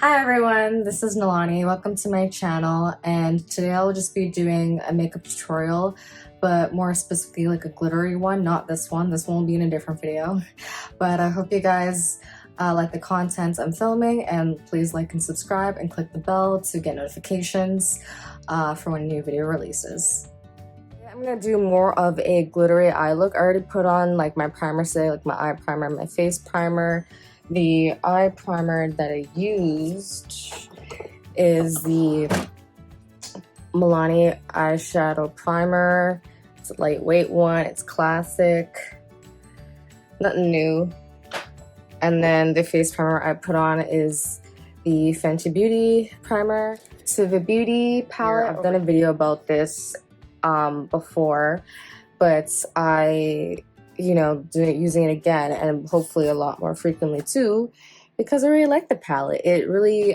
Hi everyone, this is MILANI. Welcome to my channel, and today I'll just be doing a makeup tutorial, but more specifically like a glittery one, not this one. This one will be in a different video. But I hope you guys like the content I'm filming, and please like and subscribe and click the bell to get notifications for when a new video releases. I'm gonna do more of a glittery eye look. I already put on like my primer today, like my eye primer, my face primer. The eye primer that I used is the MILANI eyeshadow primer. It's a lightweight one, it's classic, nothing new. And then the face primer I put on is the Fenty Beauty primer. SUVA Beauty palette. I've done a video about this before, but using it again, and hopefully a lot more frequently too, because I really like the palette. It really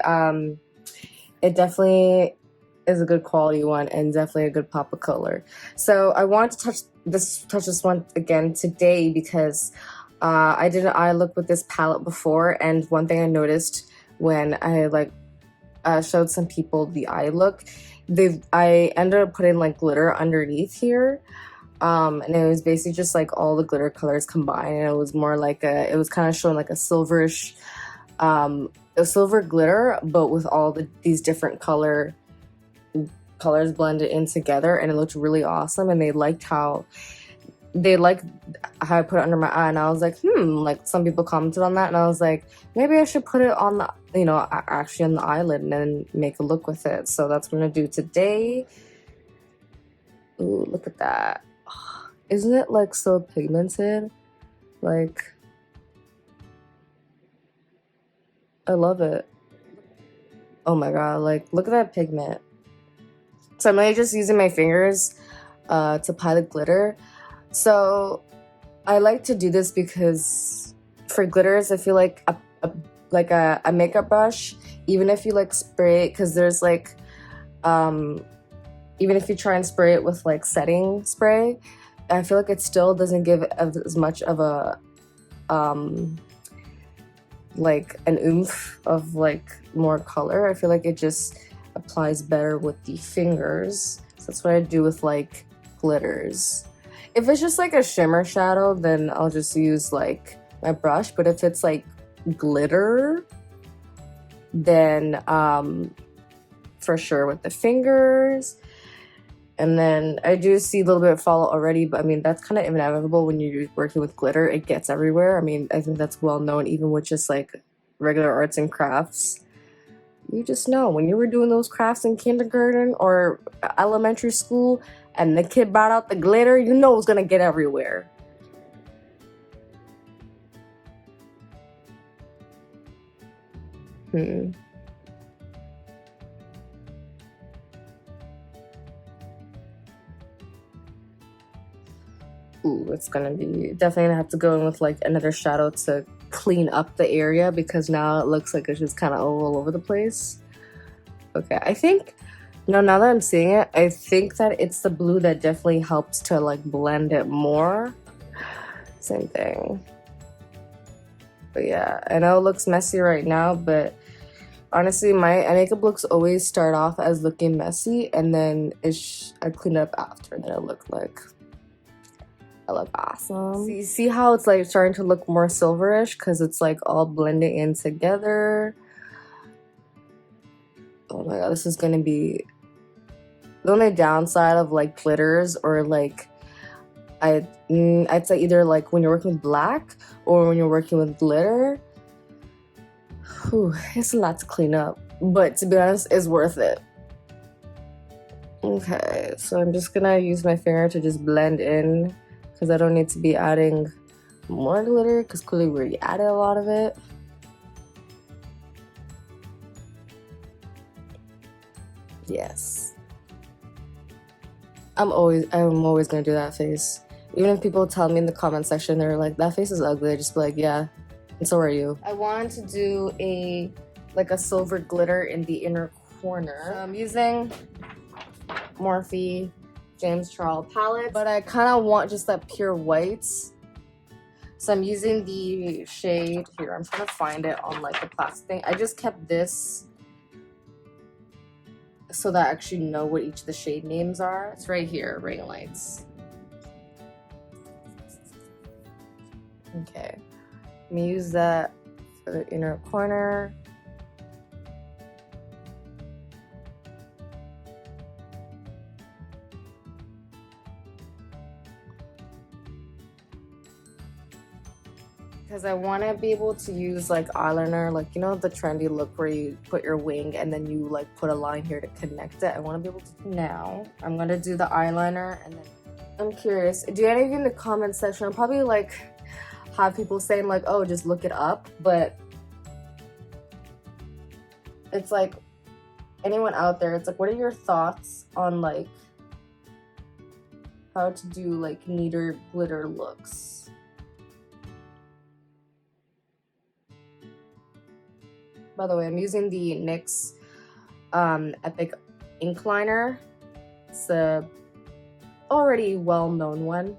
it definitely is a good quality one and definitely a good pop of color. So I wanted to touch this one again today because I did an eye look with this palette before, and one thing I noticed when I showed some people the eye look, I ended up putting like glitter underneath here. And it was basically just like all the glitter colors combined, and it was more like it was kind of showing like a silverish, a silver glitter, but with all these different colors blended in together, and it looked really awesome. And they liked how I put it under my eye, and I was like, like some people commented on that, and I was like, maybe I should put it on the, actually on the eyelid and then make a look with it. So that's what I'm gonna do today. Ooh, look at that. Isn't it like so pigmented? Like, I love it. Oh my god, like look at that pigment. So I'm really just using my fingers to apply the glitter. So I like to do this because for glitters, I feel like a makeup brush, even if you like spray it, because there's like even if you try and spray it with like setting spray, I feel like it still doesn't give as much of a like an oomph of like more color. I feel like it just applies better with the fingers. So that's what I do with like glitters. If it's just like a shimmer shadow, then I'll just use like my brush. But if it's like glitter, then for sure with the fingers. And then I do see a little bit of fallout already, but I mean, that's kind of inevitable when you're working with glitter. It gets everywhere. I mean, I think that's well known, even with just like regular arts and crafts. You just know when you were doing those crafts in kindergarten or elementary school and the kid brought out the glitter, you know it's gonna get everywhere. Ooh, it's gonna be definitely gonna have to go in with like another shadow to clean up the area, because now it looks like it's just kind of all over the place. Okay, I think now that I'm seeing it, I think that it's the blue that definitely helps to like blend it more. Same thing. But yeah, I know it looks messy right now, but honestly, my makeup looks always start off as looking messy, and then I clean it up after, and then I look awesome. See how it's like starting to look more silverish because it's like all blending in together. Oh my god, this is gonna be the only downside of like glitters, or like I'd say either like when you're working with black or when you're working with glitter. Whew, it's a lot to clean up, but to be honest, it's worth it. Okay, so I'm just gonna use my finger to just blend in, because I don't need to be adding more glitter, because clearly we already added a lot of it. Yes. I'm always gonna do that face. Even if people tell me in the comment section, they're like, that face is ugly, I just be like, yeah, and so are you. I wanted to do a silver glitter in the inner corner. So I'm using Morphe James Charles palette, but I kind of want just that pure white. So I'm using the shade here. I'm trying to find it on like the plastic thing. I just kept this so that I actually know what each of the shade names are. It's right here, Ring Lights. Okay, let me use that for the inner corner. Because I want to be able to use like eyeliner, like, you know, the trendy look where you put your wing and then you like put a line here to connect it. I want to be able to. Now I'm gonna do the eyeliner, and then I'm curious, do any of you in the comment section, I'll probably like have people saying like, oh, just look it up, but it's like, anyone out there, it's like, what are your thoughts on like how to do like neater glitter looks? By the way, I'm using the NYX Epic Ink Liner. It's a already well-known one.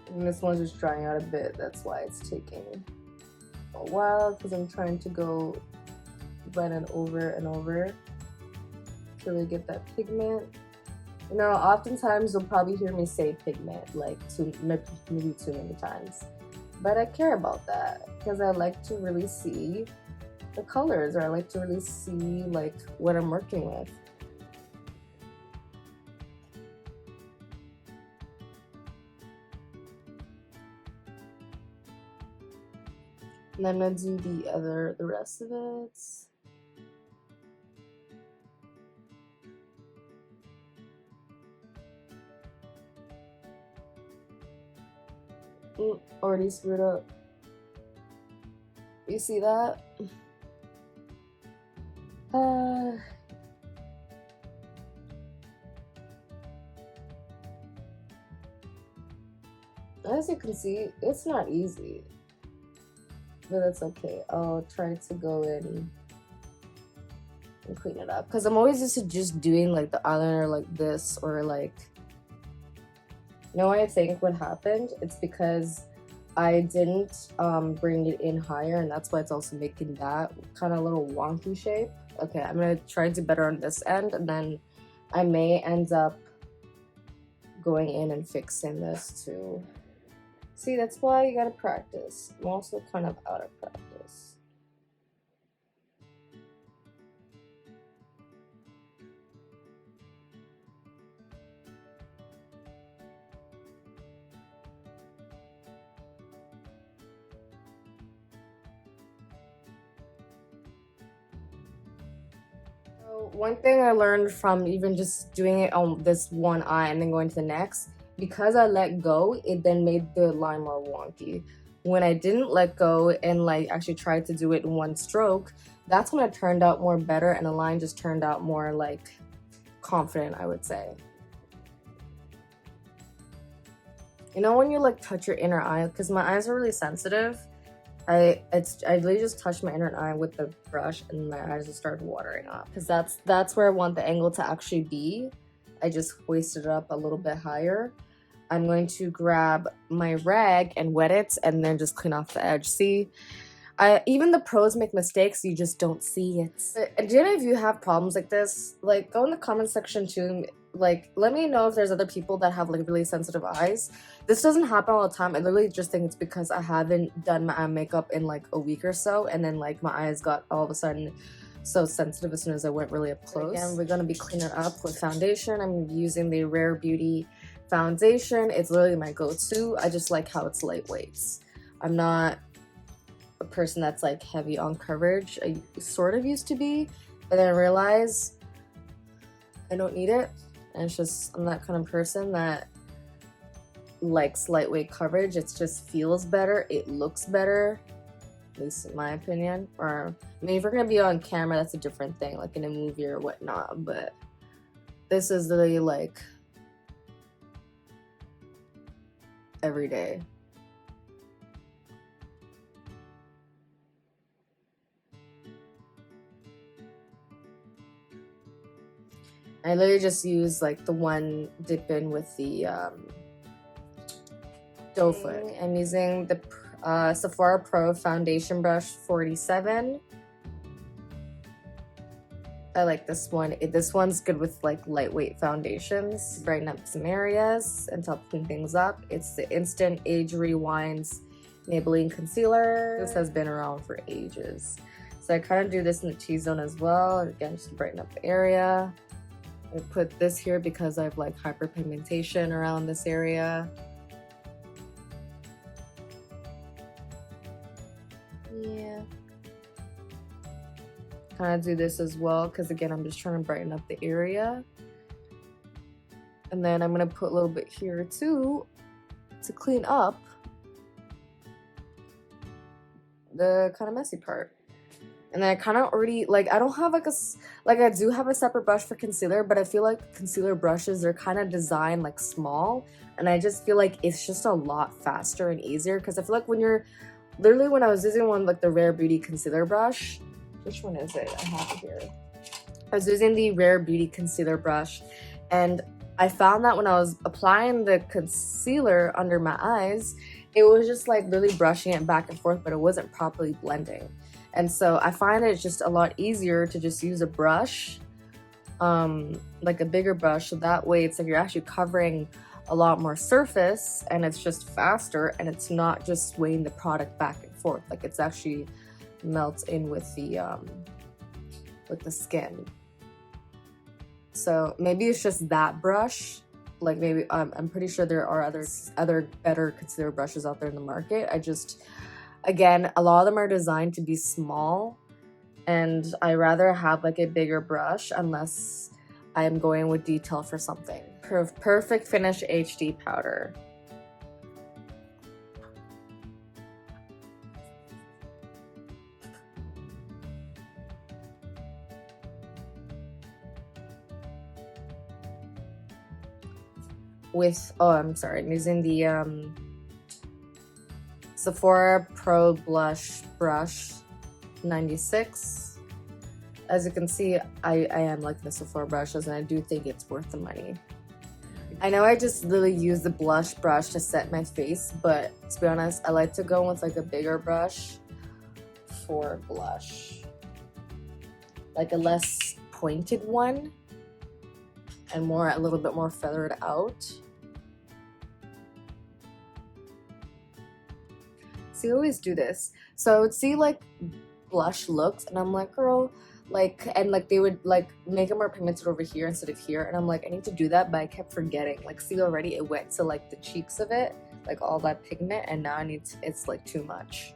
And this one's just drying out a bit. That's why it's taking a while, because I'm trying to go blend it over and over till we get that pigment. You know, oftentimes you'll probably hear me say pigment like maybe too many times, but I care about that because I like to really see the colors, or I like to really see like what I'm working with. And I'm gonna do the rest of it. Already screwed up. You see that? As you can see, it's not easy, but that's okay. I'll try to go in and clean it up, because I'm always used to just doing like the eyeliner like this, or like, you know what I think what happened? It's because I didn't bring it in higher, and that's why it's also making that kind of little wonky shape. Okay, I'm gonna try to do better on this end, and then I may end up going in and fixing this too. See, that's why you gotta practice. I'm also kind of out of practice. One thing I learned from even just doing it on this one eye and then going to the next, because I let go, it then made the line more wonky. When I didn't let go and like actually tried to do it in one stroke, that's when it turned out more better, and the line just turned out more like confident, I would say. You know when you like touch your inner eye, because my eyes are really sensitive, I literally just touched my inner eye with the brush, and my eyes just started watering up, because that's where I want the angle to actually be. I just hoisted it up a little bit higher. I'm going to grab my rag and wet it, and then just clean off the edge. See, even the pros make mistakes, you just don't see it. Do any of you have problems like this? Like, go in the comment section too. Like, let me know if there's other people that have like really sensitive eyes. This doesn't happen all the time. I literally just think it's because I haven't done my eye makeup in like a week or so, and then like my eyes got all of a sudden so sensitive as soon as I went really up close. Again, we're gonna be cleaning up with foundation. I'm using the Rare Beauty foundation. It's literally my go-to. I just like how it's lightweight. I'm not a person that's like heavy on coverage. I sort of used to be, but then I realized I don't need it. And it's just, I'm that kind of person that likes lightweight coverage. It just feels better. It looks better, at least in my opinion. Or, I mean, if you're gonna be on camera, that's a different thing, like in a movie or whatnot. But this is literally like every day. I literally just use like the one dip in with the doe foot. I'm using the Sephora Pro Foundation Brush 47. I like this one. This one's good with like lightweight foundations. Brighten up some areas and to help clean things up. It's the Instant Age Rewinds Maybelline Concealer. This has been around for ages. So I kind of do this in the T-zone as well. Again, just to brighten up the area. I put this here because I have like hyperpigmentation around this area. Yeah. Kind of do this as well because again, I'm just trying to brighten up the area. And then I'm going to put a little bit here too to clean up the kind of messy part. And then I kind of already, like, I don't have like I do have a separate brush for concealer, but I feel like concealer brushes are kind of designed like small. And I just feel like it's just a lot faster and easier because I feel like when you're, literally when I was using one like the Rare Beauty concealer brush, which one is it? I have it here. I was using the Rare Beauty concealer brush and I found that when I was applying the concealer under my eyes, it was just like really brushing it back and forth, but it wasn't properly blending. And so I find it's just a lot easier to just use a brush, like a bigger brush. So that way it's like you're actually covering a lot more surface and it's just faster and it's not just swaying the product back and forth. Like it's actually melts in with the skin. So maybe it's just that brush. Like maybe I'm pretty sure there are other better concealer brushes out there in the market. Again, a lot of them are designed to be small and I rather have like a bigger brush unless I'm going with detail for something. Perfect Finish HD powder. I'm using the Sephora Pro Blush Brush 96. As you can see, I am liking the Sephora brushes and I do think it's worth the money. I know I just really use the blush brush to set my face, but to be honest, I like to go with like a bigger brush for blush. Like a less pointed one and a little bit more feathered out. So I always do this. So I would see like blush looks and I'm like, girl, like, and like they would like make it more pigmented over here instead of here. And I'm like, I need to do that, but I kept forgetting. Like, see already it went to like the cheeks of it, like all that pigment, and now it's like too much.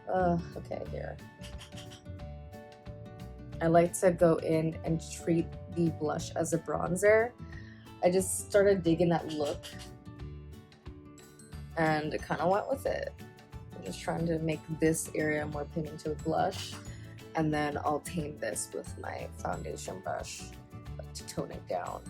Okay, here. I like to go in and treat the blush as a bronzer. I just started digging that look and it kind of went with it. I'm just trying to make this area more pigmented with blush, and then I'll tame this with my foundation brush to tone it down.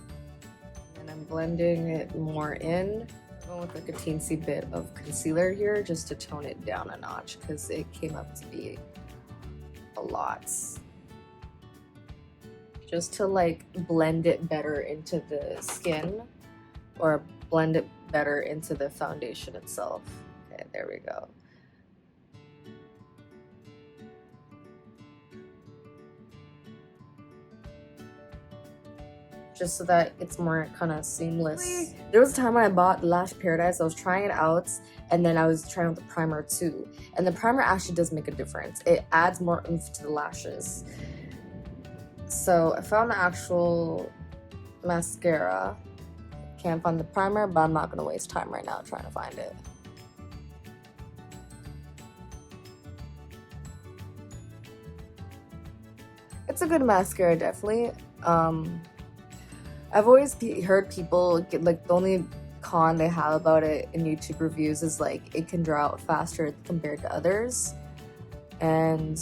And I'm blending it more in. I'm going with like a teensy bit of concealer here just to tone it down a notch because it came up to be a lot. Just to like blend it better into the skin or blend it better into the foundation itself. Okay, there we go. Just so that it's more kind of seamless. There was a time when I bought Lash Paradise, I was trying it out and then I was trying with the primer too. And the primer actually does make a difference. It adds more oomph to the lashes. So I found the actual mascara. Can't find the primer, but I'm not gonna waste time right now trying to find it. It's a good mascara, definitely. I've always heard people get, like, the only con they have about it in YouTube reviews is like it can dry out faster compared to others, and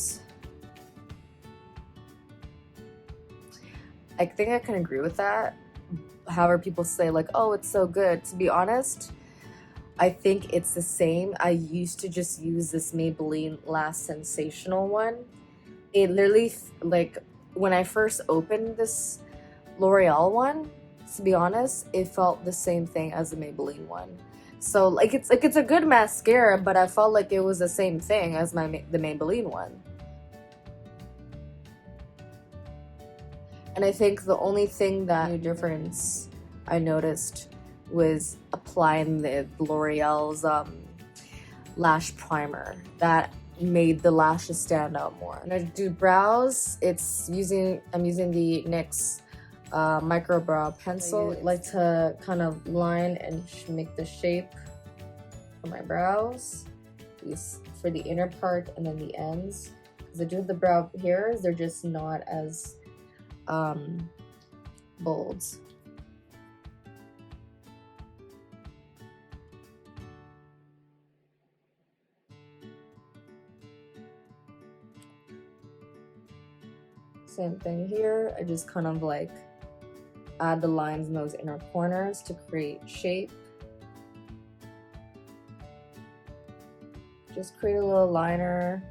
I think I can agree with that. However, people say like, oh, it's so good. To be honest, I think it's the same. I used to just use this Maybelline Last Sensational one. It literally, like, when I first opened this L'Oreal one, to be honest, it felt the same thing as the Maybelline one. So like it's a good mascara, but I felt like it was the same thing as the Maybelline one. And I think the only thing that new difference I noticed was applying the L'Oreal's lash primer. That made the lashes stand out more. And I do brows. I'm using the NYX micro brow pencil. I like to kind of line and make the shape for my brows. These for the inner part and then the ends. Because I do have the brow hairs, they're just not as bold. Same thing here. I just kind of like add the lines in those inner corners to create shape. Just create a little liner,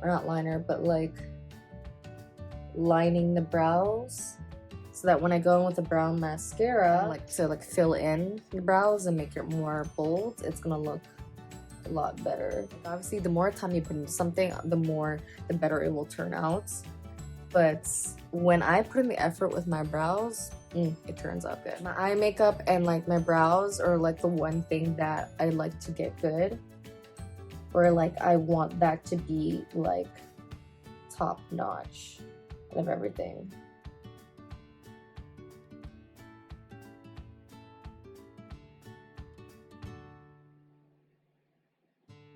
or not liner, but like lining the brows, so that when I go in with a brown mascara, like to like fill in the brows and make it more bold, it's gonna look a lot better. Like, obviously, the more time you put into something, the better it will turn out. But when I put in the effort with my brows, it turns out good. My eye makeup and like my brows are like the one thing that I like to get good, or like I want that to be like top notch of everything.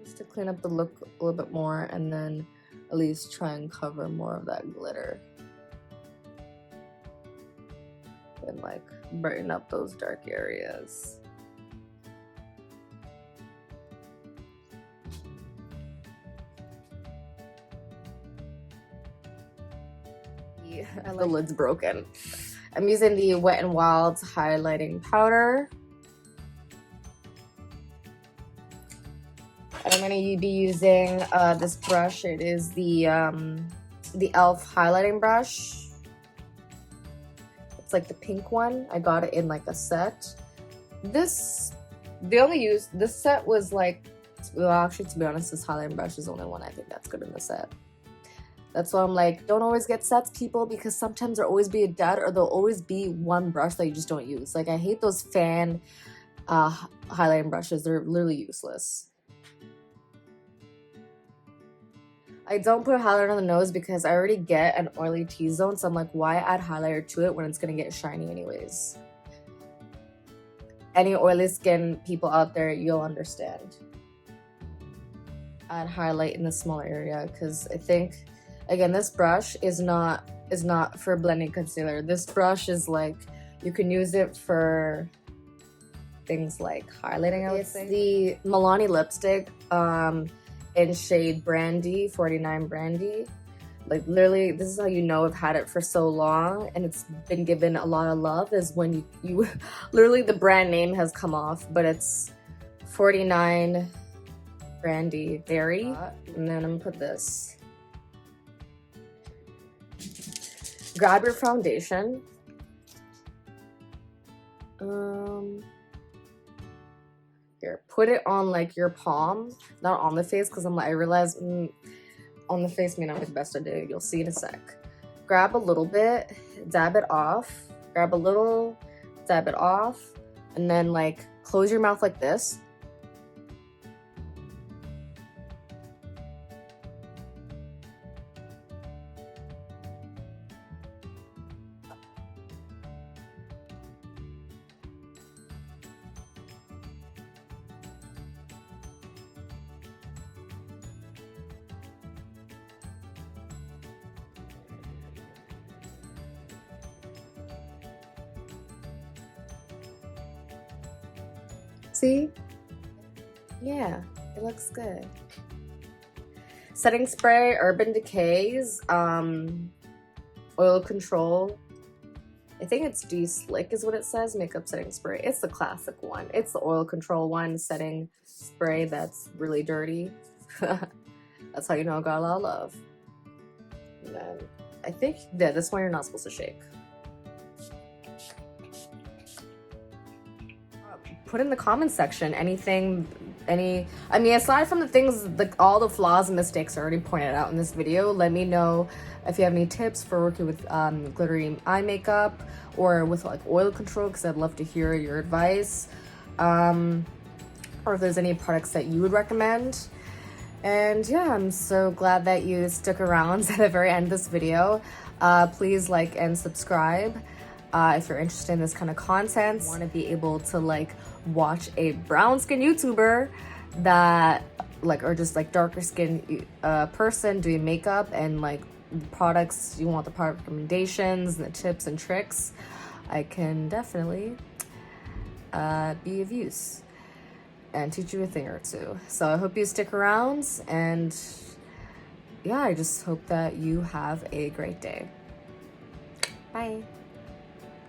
Just to clean up the look a little bit more, and then at least try and cover more of that glitter and like brighten up those dark areas. The lid's broken. I'm using the Wet n Wild highlighting powder. And I'm going to be using this brush. It is the e.l.f. highlighting brush. It's like the pink one. I got it in like a set. This set was like, well, actually, to be honest, this highlighting brush is the only one I think that's good in the set. That's why I'm like, don't always get sets, people, because sometimes there'll always be a dud, or there'll always be one brush that you just don't use. Like, I hate those fan highlighting brushes. They're literally useless. I don't put highlighter on the nose because I already get an oily T-zone, so I'm like, why add highlighter to it when it's gonna get shiny anyways? Any oily skin people out there, you'll understand. Add highlight in the smaller area, because I think, again, this brush is not for blending concealer. This brush is like, you can use it for things like highlighting, I would say. It's the MILANI lipstick in shade Brandy, 49 Brandy. Like, literally, this is how you know I've had it for so long and it's been given a lot of love, is when you literally, the brand name has come off, but it's 49 Brandy Berry. And then I'm gonna put this. Grab your foundation. Here, put it on like your palm, not on the face, because I realize on the face may not be the best idea. You'll see in a sec. Grab a little bit, dab it off. Grab a little, dab it off, and then like close your mouth like this. See? Yeah, it looks good. Setting spray, Urban Decay's oil control. I think it's D-Slick is what it says, makeup setting spray. It's the classic one. It's the oil control one, setting spray that's really dirty. That's how you know I got a lot of love. And then I think, yeah, this one you're not supposed to shake. put in the comment section anything, I mean, aside from the things, all the flaws and mistakes I already pointed out in this video, let me know if you have any tips for working with glittery eye makeup or with like oil control, because I'd love to hear your advice. Or if there's any products that you would recommend. And yeah, I'm so glad that you stuck around to the very end of this video. Please like and subscribe if you're interested in this kind of content. Want to be able to like watch a brown skin YouTuber that like, or just like darker skin person doing makeup, and like products, you want the product recommendations and the tips and tricks, I can definitely be of use and teach you a thing or two. So I hope you stick around, and yeah, I just hope that you have a great day. Bye.